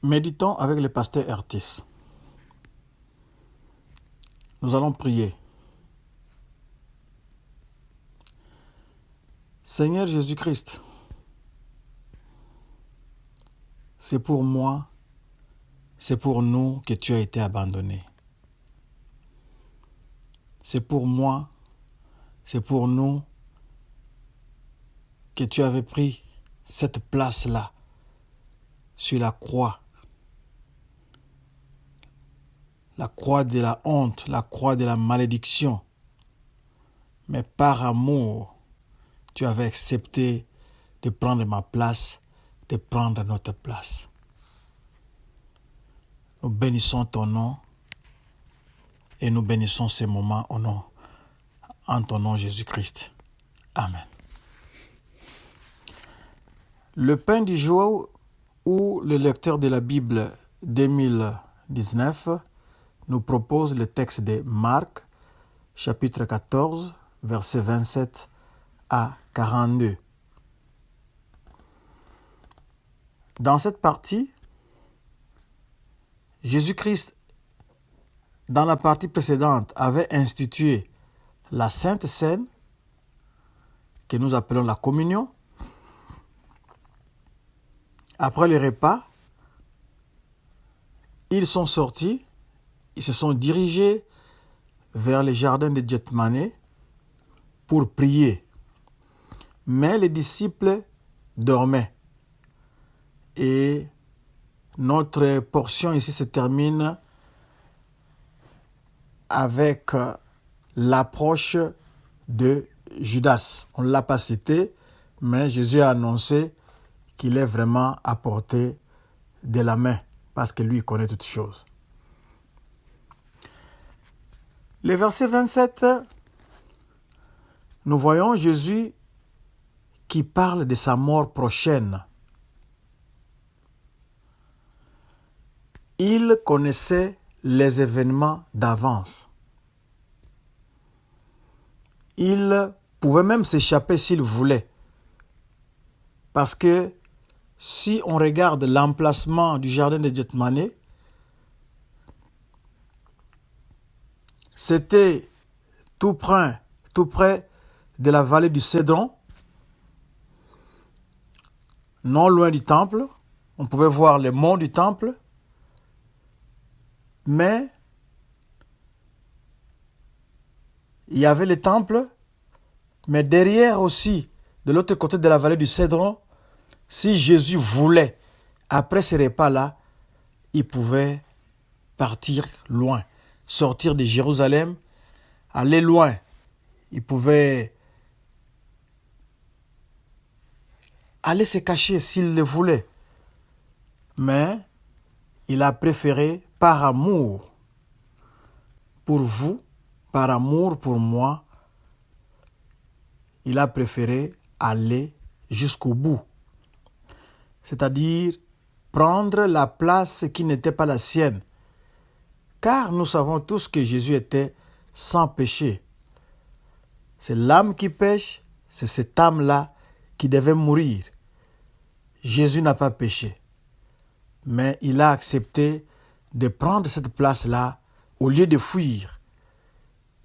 Méditons avec le pasteur Ertis. Nous allons prier. Seigneur Jésus-Christ, c'est pour moi, c'est pour nous que tu as été abandonné. C'est pour moi, c'est pour nous que tu avais pris cette place-là sur la croix de la honte, la croix de la malédiction. Mais par amour, tu avais accepté de prendre ma place, de prendre notre place. Nous bénissons ton nom et nous bénissons ces moments en ton nom Jésus-Christ. Amen. Le pain du jour ou le lecteur de la Bible 2019 nous propose le texte de Marc, chapitre 14, versets 27 à 42. Dans cette partie, Jésus-Christ, dans la partie précédente, avait institué la Sainte Seine, que nous appelons la communion. Après le repas, ils sont sortis, ils se sont dirigés vers le jardin de Gethsémani pour prier. Mais les disciples dormaient. Et notre portion ici se termine avec l'approche de Judas. On ne l'a pas cité, mais Jésus a annoncé qu'il est vraiment à portée de la main, parce que lui connaît toutes choses. Le verset 27, nous voyons Jésus qui parle de sa mort prochaine. Il connaissait les événements d'avance. Il pouvait même s'échapper s'il voulait. Parce que si on regarde l'emplacement du jardin de Gethsémani, c'était tout près de la vallée du Cédron, non loin du temple. On pouvait voir les monts du temple. Mais il y avait le temple, mais derrière aussi, de l'autre côté de la vallée du Cédron, si Jésus voulait, après ce repas-là, il pouvait partir loin, sortir de Jérusalem, aller loin. Il pouvait aller se cacher s'il le voulait. Mais il a préféré, par amour pour vous, par amour pour moi, il a préféré aller jusqu'au bout. C'est-à-dire prendre la place qui n'était pas la sienne. Car nous savons tous que Jésus était sans péché. C'est l'âme qui pêche, c'est cette âme-là qui devait mourir. Jésus n'a pas péché. Mais il a accepté de prendre cette place-là au lieu de fuir.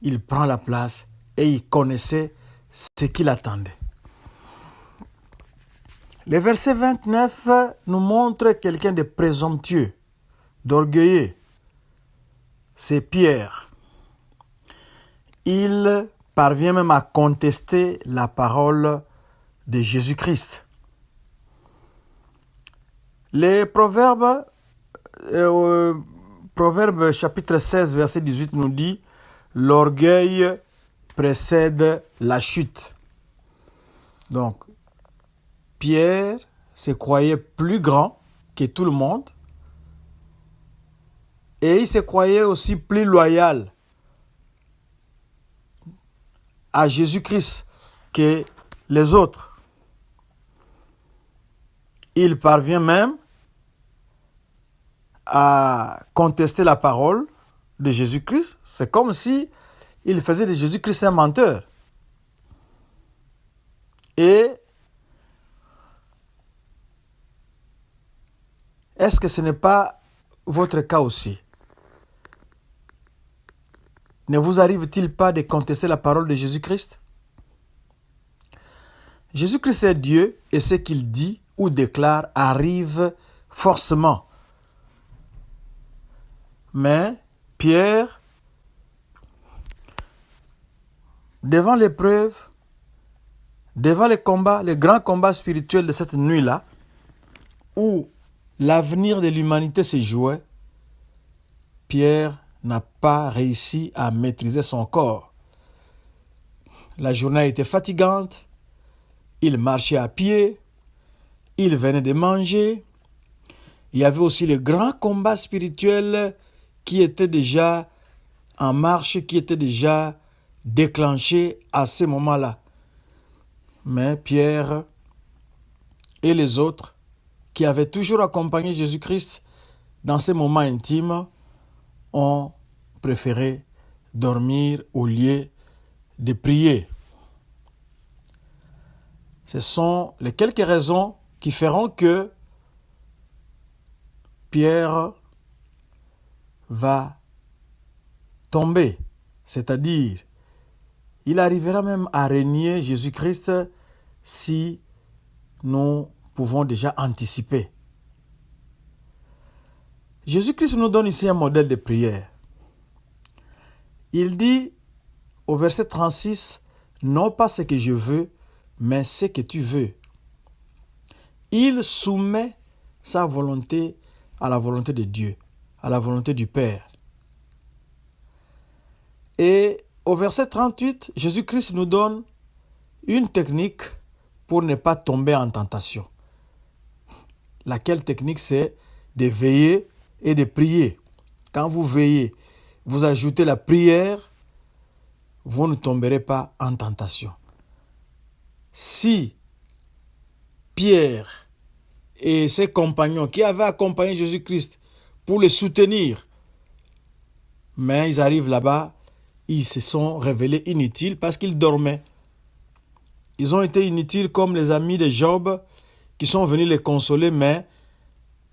Il prend la place et il connaissait ce qu'il attendait. Le verset 29 nous montre quelqu'un de présomptueux, d'orgueilleux. C'est Pierre. Il parvient même à contester la parole de Jésus-Christ. Les Proverbes, chapitre 16, verset 18 nous dit « L'orgueil précède la chute ». Donc, Pierre se croyait plus grand que tout le monde et il se croyait aussi plus loyal à Jésus-Christ que les autres. Il parvient même à contester la parole de Jésus-Christ. C'est comme si il faisait de Jésus-Christ un menteur. Et Est-ce que ce n'est pas votre cas aussi? Ne vous arrive-t-il pas de contester la parole de Jésus-Christ? Jésus-Christ est Dieu et ce qu'il dit ou déclare arrive forcément. Mais Pierre, devant l'épreuve, devant les combats, les grands combats spirituels de cette nuit-là, où l'avenir de l'humanité se jouait, Pierre n'a pas réussi à maîtriser son corps. La journée était fatigante, il marchait à pied, il venait de manger. Il y avait aussi les grands combats spirituels qui étaient déjà en marche, qui étaient déjà déclenchés à ce moment-là. Mais Pierre et les autres qui avaient toujours accompagné Jésus-Christ dans ces moments intimes ont préféré dormir au lieu de prier. Ce sont les quelques raisons qui feront que Pierre va tomber, c'est-à-dire il arrivera même à renier Jésus-Christ si nous pouvons déjà anticiper. Jésus-Christ nous donne ici un modèle de prière. Il dit au verset 36, « Non pas ce que je veux, mais ce que tu veux. » Il soumet sa volonté à la volonté de Dieu, à la volonté du Père. Et au verset 38, Jésus-Christ nous donne une technique pour ne pas tomber en tentation. Laquelle technique, c'est de veiller et de prier. Quand vous veillez, vous ajoutez la prière, vous ne tomberez pas en tentation. Si Pierre et ses compagnons qui avaient accompagné Jésus-Christ pour le soutenir, mais ils arrivent là-bas, ils se sont révélés inutiles parce qu'ils dormaient. Ils ont été inutiles comme les amis de Job qui sont venus les consoler, mais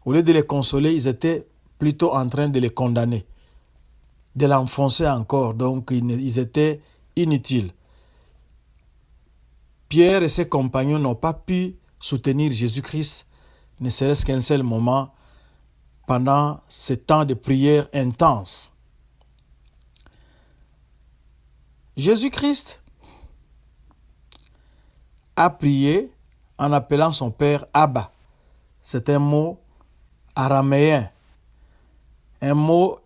au lieu de les consoler, ils étaient plutôt en train de les condamner, de l'enfoncer encore. Donc, ils étaient inutiles. Pierre et ses compagnons n'ont pas pu soutenir Jésus-Christ, ne serait-ce qu'un seul moment, pendant ce temps de prière intense. Jésus-Christ a prié en appelant son Père Abba. C'est un mot araméen, un mot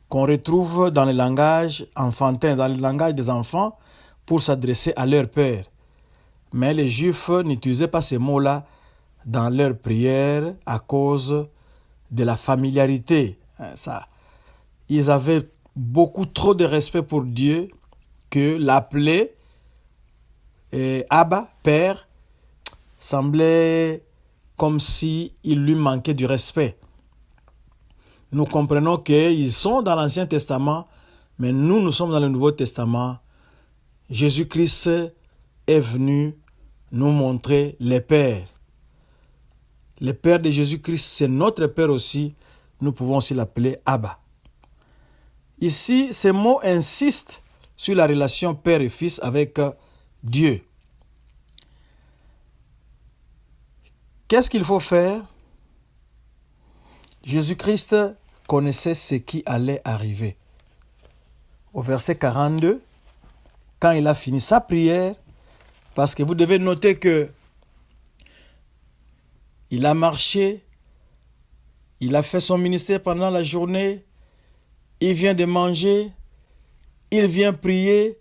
qu'on retrouve dans le langage enfantin, dans le langage des enfants, pour s'adresser à leur Père. Mais les Juifs n'utilisaient pas ces mots-là dans leur prière à cause de la familiarité. Ils avaient beaucoup trop de respect pour Dieu que l'appeler Abba, Père, semblait comme si il lui manquait du respect. Nous comprenons qu'ils sont dans l'Ancien Testament, mais nous sommes dans le Nouveau Testament. Jésus-Christ est venu nous montrer les pères. Le Père de Jésus-Christ, c'est notre Père aussi. Nous pouvons aussi l'appeler Abba. Ici, ces mots insistent sur la relation Père et Fils avec Dieu. Qu'est-ce qu'il faut faire? Jésus-Christ connaissait ce qui allait arriver. Au verset 42, quand il a fini sa prière, parce que vous devez noter que il a marché, il a fait son ministère pendant la journée, il vient de manger, il vient prier,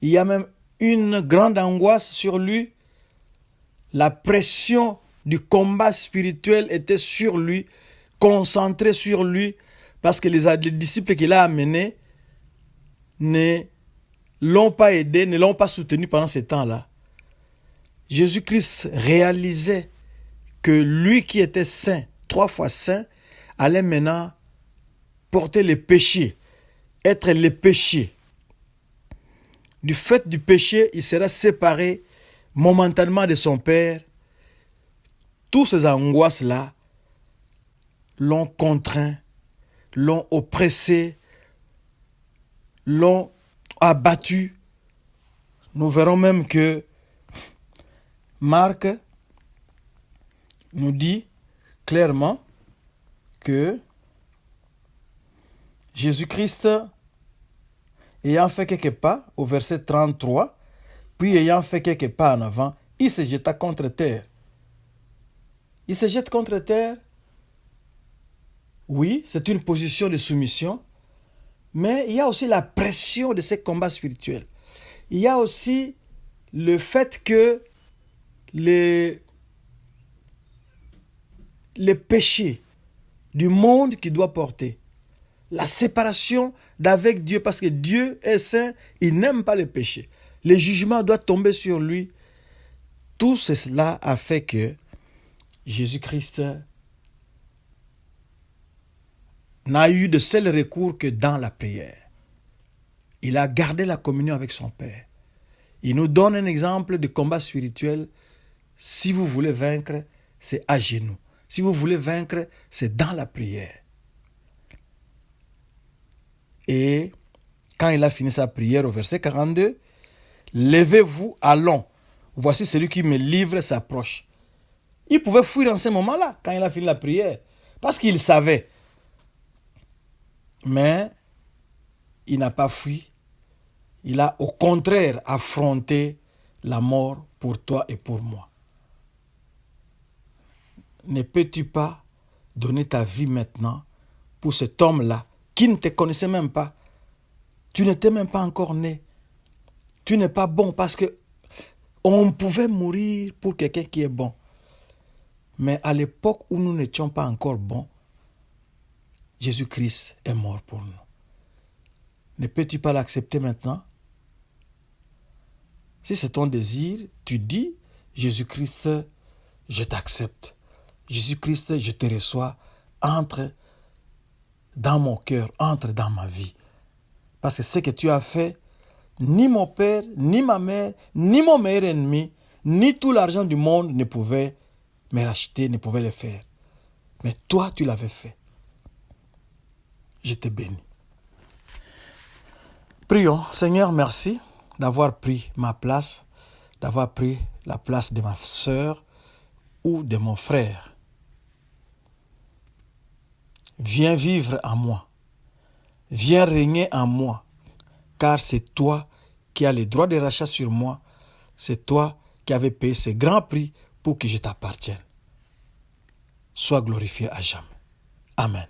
il y a même une grande angoisse sur lui. La pression du combat spirituel était sur lui, concentrée sur lui, parce que les disciples qu'il a amenés ne l'ont pas aidé, ne l'ont pas soutenu pendant ce temps-là. Jésus-Christ réalisait que lui qui était saint, 3 fois saint, allait maintenant porter les péchés, être les péchés. Du fait du péché, il sera séparé momentanément de son Père. Toutes ces angoisses-là l'ont contraint, l'ont oppressé, l'ont abattu. Nous verrons même que Marc nous dit clairement que Jésus-Christ, ayant fait quelques pas, au verset 33, puis ayant fait quelques pas en avant, il se jeta contre terre. Il se jette contre terre. Oui, c'est une position de soumission, mais il y a aussi la pression de ces combats spirituels. Il y a aussi le fait que les péchés du monde qu'il doit porter, la séparation d'avec Dieu, parce que Dieu est saint, il n'aime pas les péchés. Le jugement doit tomber sur lui. Tout cela a fait que Jésus-Christ n'a eu de seul recours que dans la prière. Il a gardé la communion avec son Père. Il nous donne un exemple de combat spirituel. Si vous voulez vaincre, c'est à genoux. Si vous voulez vaincre, c'est dans la prière. Et quand il a fini sa prière au verset 42, « Levez-vous, allons. Voici celui qui me livre s'approche. » Il pouvait fuir en ce moment-là, quand il a fini la prière, parce qu'il savait. Mais il n'a pas fui. Il a au contraire affronté la mort pour toi et pour moi. Ne peux-tu pas donner ta vie maintenant pour cet homme-là qui ne te connaissait même pas? Tu n'étais même pas encore né. Tu n'es pas bon parce que on pouvait mourir pour quelqu'un qui est bon. Mais à l'époque où nous n'étions pas encore bons, Jésus-Christ est mort pour nous. Ne peux-tu pas l'accepter maintenant? Si c'est ton désir, tu dis, Jésus-Christ, je t'accepte. Jésus-Christ, je te reçois. Entre dans mon cœur, entre dans ma vie. Parce que ce que tu as fait, ni mon père, ni ma mère, ni mon meilleur ennemi, ni tout l'argent du monde ne pouvait me racheter, ne pouvait le faire. Mais toi, tu l'avais fait. Je te bénis. Prions. Seigneur, merci d'avoir pris ma place, d'avoir pris la place de ma sœur ou de mon frère. Viens vivre en moi. Viens régner en moi. Car c'est toi qui as le droit de rachat sur moi. C'est toi qui avais payé ce grand prix pour que je t'appartienne. Sois glorifié à jamais. Amen.